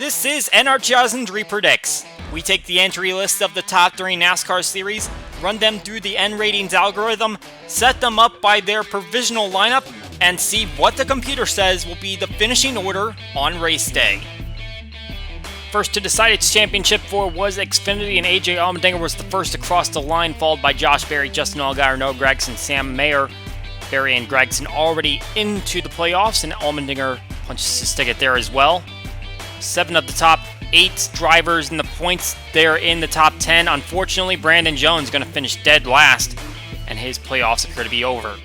This is NR2003 Predicts. We take the entry list of the top 3 NASCAR series, run them through the N ratings algorithm, set them up by their provisional lineup, and see what the computer says will be the finishing order on race day. First to decide its championship for was Xfinity, and AJ Allmendinger was the first to cross the line, followed by Josh Berry, Justin Allgaier, Noah Gragson, Sam Mayer. Berry and Gragson already into the playoffs, and Allmendinger punches his ticket there as well. 7 of the top 8 drivers in the points, they're in the top 10. Unfortunately, Brandon Jones going to finish dead last, and his playoffs appear to be over.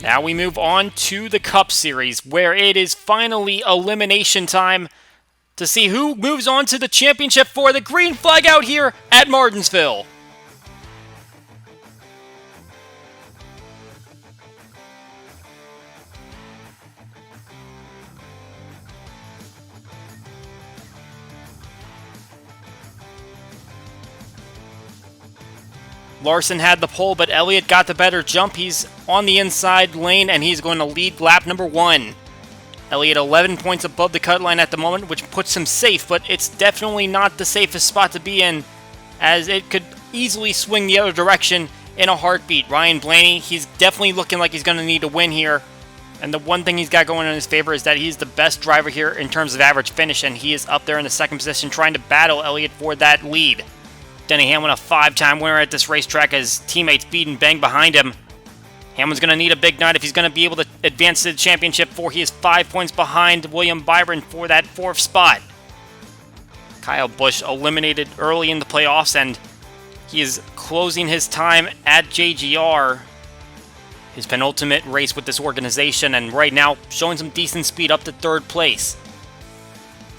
Now we move on to the Cup Series, where it is finally elimination time to see who moves on to the championship for the green flag out here at Martinsville. Larson had the pole, but Elliott got the better jump. He's on the inside lane, and he's going to lead lap number 1. Elliott 11 points above the cut line at the moment, which puts him safe, but it's definitely not the safest spot to be in, as it could easily swing the other direction in a heartbeat. Ryan Blaney, he's definitely looking like he's going to need a win here, and the one thing he's got going in his favor is that he's the best driver here in terms of average finish, and he is up there in the second position trying to battle Elliott for that lead. Denny Hamlin, a 5-time winner at this racetrack, as teammates beat and bang behind him. Hamlin's going to need a big night if he's going to be able to advance to the championship, for he is 5 points behind William Byron for that 4th spot. Kyle Busch eliminated early in the playoffs, and he is closing his time at JGR, his penultimate race with this organization, and right now showing some decent speed up to 3rd place.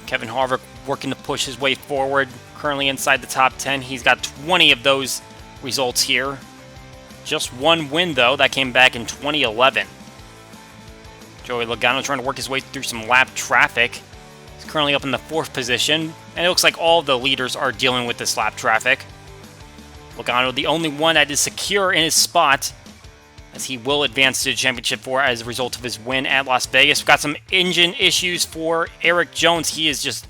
Kevin Harvick working to push his way forward, currently inside the top 10. He's got 20 of those results here. Just one win, though, that came back in 2011. Joey Logano trying to work his way through some lap traffic. He's currently up in the 4th position, and it looks like all the leaders are dealing with this lap traffic. Logano, the only one that is secure in his spot, as he will advance to the championship for as a result of his win at Las Vegas. We've got some engine issues for Eric Jones. He is just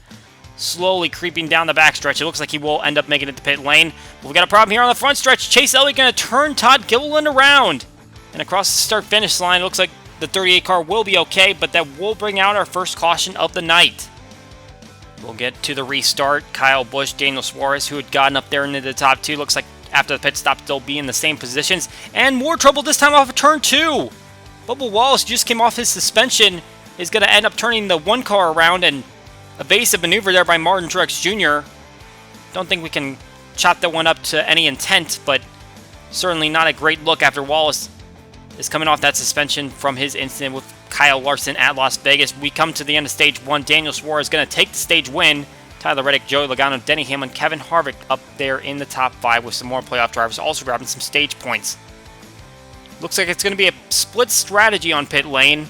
slowly creeping down the backstretch. It looks like he will end up making it to pit lane. But we've got a problem here on the front stretch. Chase Elliott going to turn Todd Gilliland around. And across the start-finish line, it looks like the 38 car will be okay, but that will bring out our first caution of the night. We'll get to the restart. Kyle Busch, Daniel Suarez, who had gotten up there into the top 2, looks like after the pit stop they'll be in the same positions. And more trouble this time off of turn 2. Bubba Wallace just came off his suspension, is going to end up turning the 1 car around, and evasive maneuver there by Martin Truex Jr. Don't think we can chop that one up to any intent, but certainly not a great look after Wallace is coming off that suspension from his incident with Kyle Larson at Las Vegas. We come to the end of Stage 1. Daniel Suarez is going to take the stage win. Tyler Reddick, Joey Logano, Denny Hamlin, Kevin Harvick up there in the top 5 with some more playoff drivers also grabbing some stage points. Looks like it's going to be a split strategy on pit lane.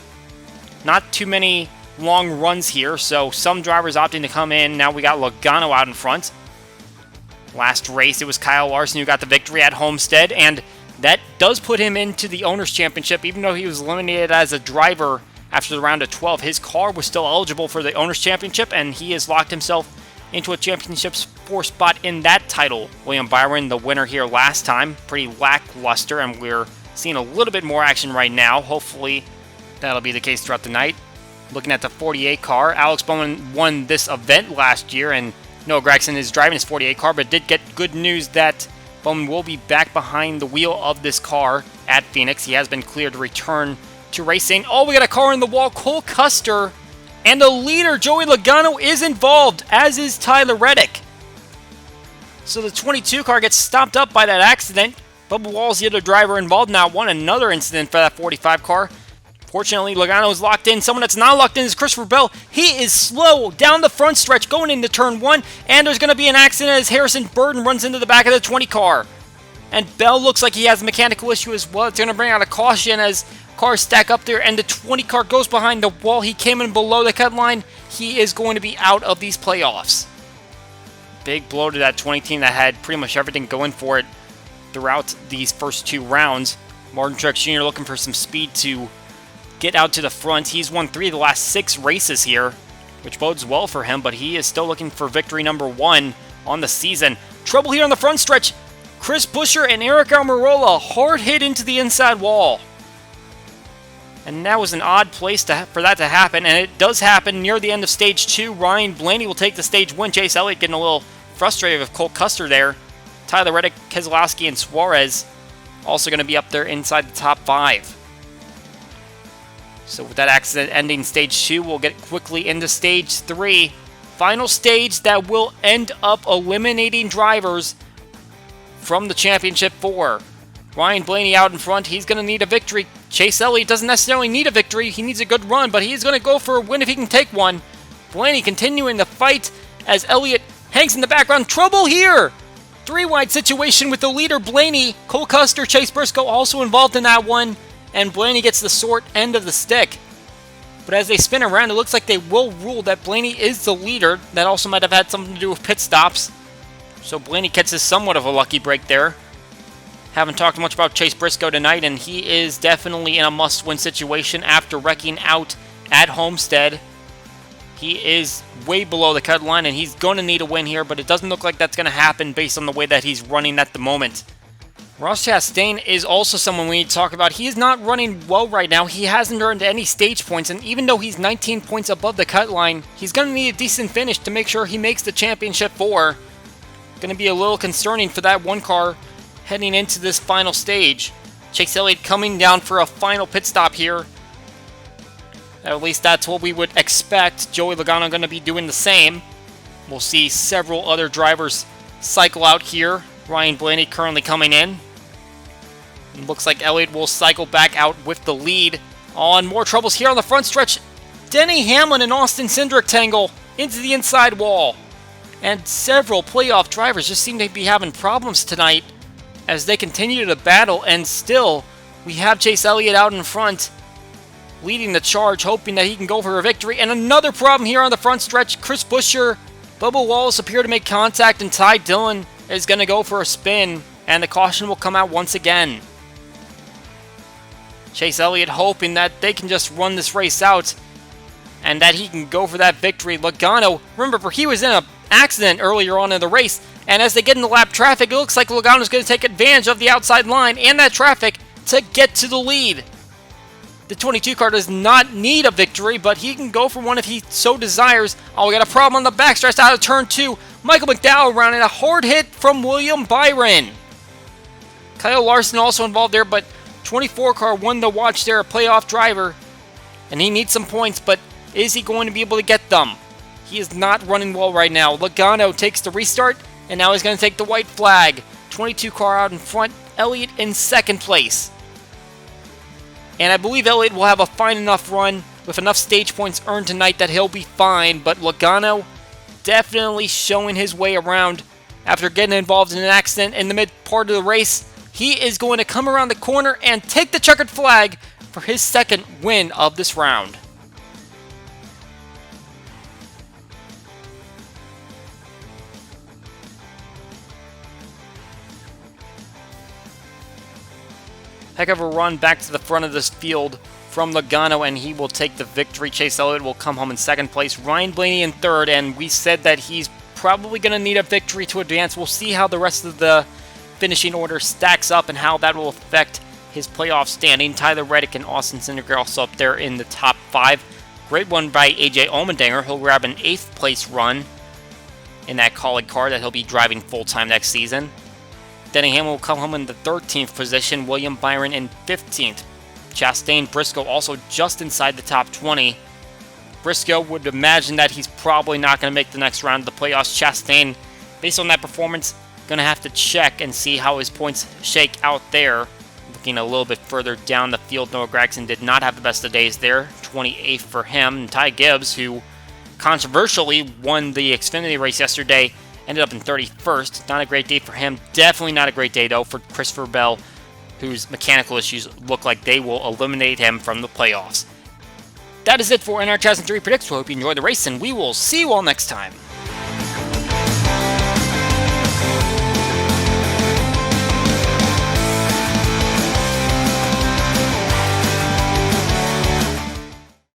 Not too many long runs here, so some drivers opting to come in. Now we got Logano out in front. Last race, it was Kyle Larson who got the victory at Homestead, and that does put him into the Owners' Championship. Even though he was eliminated as a driver after the round of 12, his car was still eligible for the Owners' Championship, and he has locked himself into a championship 4 spot in that title. William Byron, the winner here last time, pretty lackluster, and we're seeing a little bit more action right now. Hopefully that'll be the case throughout the night. Looking at the 48 car, Alex Bowman won this event last year, and Noah Gragson is driving his 48 car, but did get good news that Bowman will be back behind the wheel of this car at Phoenix. He has been cleared to return to racing. Oh, we got a car in the wall. Cole Custer and the leader, Joey Logano, is involved, as is Tyler Reddick. So the 22 car gets stopped up by that accident. Bubba Wallace, the other driver involved, now won another incident for that 45 car. Fortunately, Logano is locked in. Someone that's not locked in is Christopher Bell. He is slow down the front stretch going into turn 1, and there's going to be an accident as Harrison Burton runs into the back of the 20 car. And Bell looks like he has a mechanical issue as well. It's going to bring out a caution as cars stack up there, and the 20 car goes behind the wall. He came in below the cut line. He is going to be out of these playoffs. Big blow to that 20 team that had pretty much everything going for it throughout these first 2 rounds. Martin Truex Jr. looking for some speed to get out to the front. He's won 3 of the last 6 races here. which bodes well for him, but he is still looking for victory number 1 on the season. Trouble here on the front stretch. Chris Buescher and Eric Almirola hard hit into the inside wall. And that was an odd place for that to happen, and it does happen near the end of Stage 2. Ryan Blaney will take the stage win. Chase Elliott getting a little frustrated with Cole Custer there. Tyler Reddick, Keselowski, and Suarez also going to be up there inside the top 5. So with that accident ending Stage 2, we'll get quickly into Stage 3. Final stage that will end up eliminating drivers from the Championship 4. Ryan Blaney out in front. He's going to need a victory. Chase Elliott doesn't necessarily need a victory. He needs a good run, but he's going to go for a win if he can take one. Blaney continuing the fight as Elliott hangs in the background. Trouble here! 3-wide situation with the leader, Blaney. Cole Custer, Chase Briscoe also involved in that one, and Blaney gets the short end of the stick. But as they spin around, it looks like they will rule that Blaney is the leader. That also might have had something to do with pit stops. So Blaney catches somewhat of a lucky break there. Haven't talked much about Chase Briscoe tonight, and he is definitely in a must-win situation after wrecking out at Homestead. He is way below the cut line, and he's going to need a win here, but it doesn't look like that's going to happen based on the way that he's running at the moment. Ross Chastain is also someone we need to talk about. He is not running well right now. He hasn't earned any stage points, and even though he's 19 points above the cut line, he's going to need a decent finish to make sure he makes the Championship 4. Going to be a little concerning for that one car heading into this final stage. Chase Elliott coming down for a final pit stop here. At least that's what we would expect. Joey Logano going to be doing the same. We'll see several other drivers cycle out here. Ryan Blaney currently coming in. It looks like Elliott will cycle back out with the lead. On more troubles here on the front stretch. Denny Hamlin and Austin Cindric tangle into the inside wall. And several playoff drivers just seem to be having problems tonight as they continue to battle, and still we have Chase Elliott out in front leading the charge, hoping that he can go for a victory. And another problem here on the front stretch. Chris Buescher, Bubba Wallace appear to make contact, and Ty Dillon is going to go for a spin, and the caution will come out once again. Chase Elliott hoping that they can just run this race out and that he can go for that victory. Logano, remember, he was in an accident earlier on in the race, and as they get into lap traffic, it looks like Logano's going to take advantage of the outside line and that traffic to get to the lead. The 22 car does not need a victory, but he can go for one if he so desires. Oh, we got a problem on the backstretch out of turn 2. Michael McDowell rounding a hard hit from William Byron. Kyle Larson also involved there, but 24 car won the watch there, a playoff driver. And he needs some points, but is he going to be able to get them? He is not running well right now. Logano takes the restart, and now he's going to take the white flag. 22 car out in front, Elliott in second place. And I believe Elliott will have a fine enough run with enough stage points earned tonight that he'll be fine, but Logano definitely showing his way around after getting involved in an accident in the mid part of the race. He is going to come around the corner and take the checkered flag for his second win of this round. Heck of a run back to the front of this field from Logano, and he will take the victory. Chase Elliott will come home in second place. Ryan Blaney in third, and we said that he's probably going to need a victory to advance. We'll see how the rest of the finishing order stacks up and how that will affect his playoff standing. Tyler Reddick and Austin Cindric are also up there in the top 5. Great one by AJ Allmendinger. He'll grab an 8th place run in that Kaulig car that he'll be driving full-time next season. Denny Hamlin will come home in the 13th position. William Byron in 15th. Chastain Briscoe also just inside the top 20. Briscoe would imagine that he's probably not going to make the next round of the playoffs. Chastain, based on that performance, going to have to check and see how his points shake out there. Looking a little bit further down the field, Noah Gragson did not have the best of days there. 28th for him. And Ty Gibbs, who controversially won the Xfinity race yesterday, ended up in 31st. Not a great day for him. Definitely not a great day, though, for Christopher Bell, whose mechanical issues look like they will eliminate him from the playoffs. That is it for NR 2003 Predicts. We hope you enjoyed the race, and we will see you all next time.